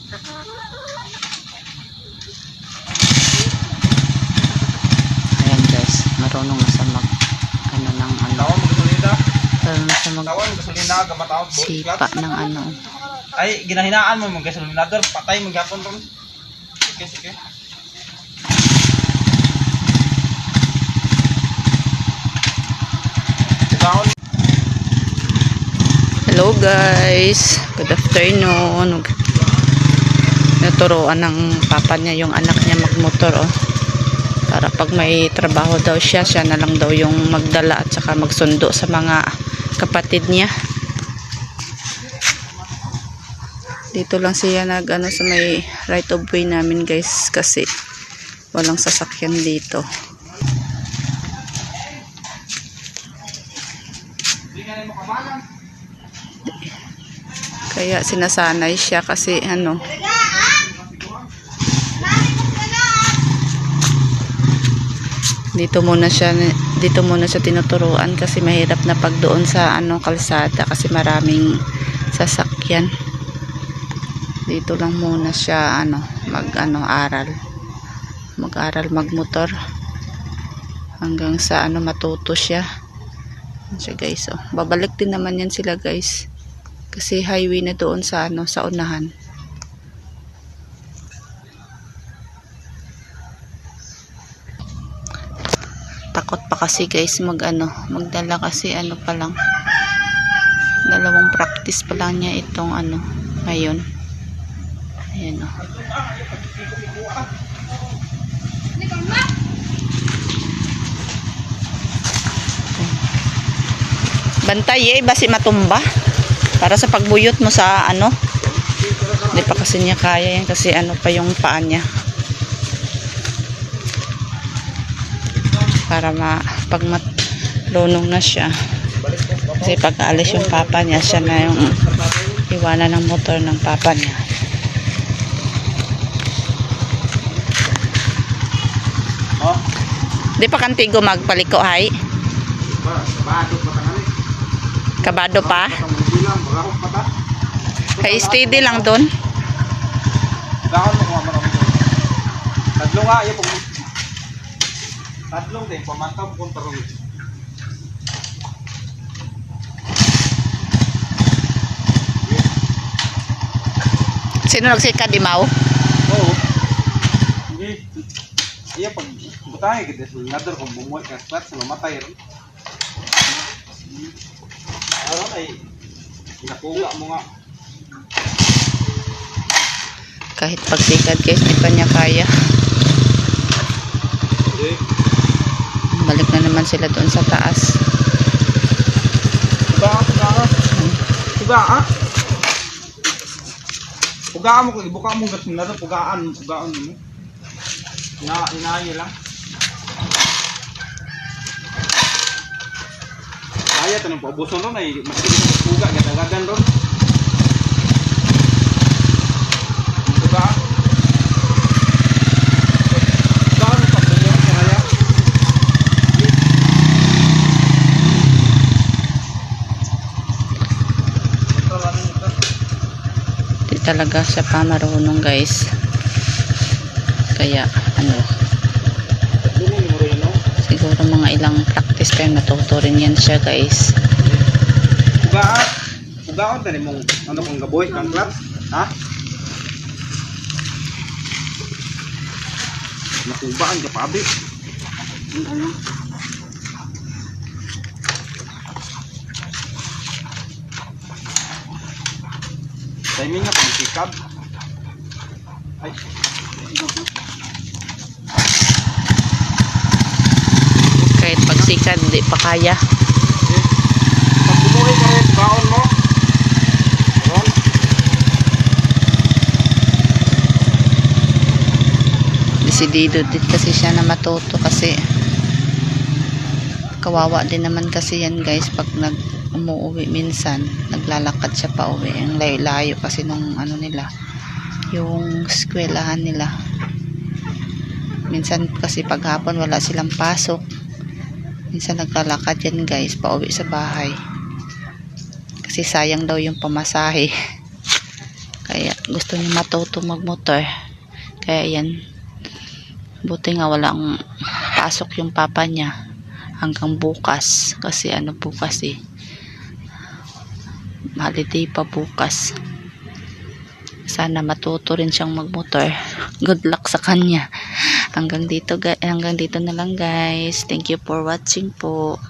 Ayan guys, marunong na sa mag ano ng ano. Marunong na sa mag sipa ng ano. Ay, ginahinaan mo mga gasolinador, patay maghapon ron. Sige, sige. Hello guys, good afternoon. Naturuan ng papa niya yung anak niya magmotor oh. Para pag may trabaho daw siya na lang daw yung magdala at saka magsundo sa mga kapatid niya. Dito lang siya nag ano sa may right of way namin guys kasi walang sasakyan dito. Kaya sinasanay siya kasi ano dito muna siya tinuturuan kasi mahirap na pag doon sa ano kalsada kasi maraming sasakyan. Dito lang muna siya ano mag-aral magmotor hanggang sa ano matuto siya. Guys oh. Babalik din naman yan sila guys. Kasi highway na doon sa ano sa unahan. Takot pa kasi guys magdala kasi ano pa lang. Dalawang practice pa lang niya itong ano ngayon. Ayan oh. Bantay basi matumba. Para sa pagbuyot mo sa ano. Hindi pa kasi niya kaya yan kasi ano pa yung paa niya. Para pag malunong na siya. Kasi pag aalis yung papa niya, siya na yung iwanan ng motor ng papa niya. Di pa kantigo magpaliko hay? Kabado pa? Kay steady lang doon. Tadlong nga yung tadlong din pamantaw kung tarong. Sino nagsikad di mau? Oo. Hindi. Iya pag butay gid nador kung bumuot ka spot sa mamatay ron. Aron ay nakuha mo nga. Kahit pagsikad guys, di pa niya kaya. Balik na naman sila doon sa taas. Pugaan mo, ibuka mo gasin na doon, pugaan mo. Inahin lang. Kaya tanong paubuson ron ay maskilit ng puga, gata-gadan ron. Pugaan. Pugaan mo pagpunyo, kaya. Di talaga siya pa marunong guys. Kaya ano siguro mga ilang practice time natuto rin yan siya guys. Pugaan tani mong ano kung gaboy kang club ha? Nakubaan ka pabi. Ano? Timing nga pang sikab. Ay. Kahit pagsikad di pa kaya. Pag bumuhay ka rin, baon mo. Baon. Desidido din kasi siya na matuto kasi kawawa din naman kasi yan guys pag umuwi minsan naglalakad siya pa uwi. Ang layo-layo kasi nung ano nila yung eskwelahan nila. Minsan kasi paghapon wala silang pasok. Minsan naglalakad yan guys pauwi sa bahay. Kasi sayang daw yung pamasahe. Kaya gusto niya matuto magmotor. Kaya yan. Buti nga walang pasok yung papa niya hanggang bukas. Kasi ano bukas eh. Holiday pa bukas. Sana matuto rin siyang magmotor. Good luck sa kanya. Hanggang dito na lang guys. Thank you for watching po.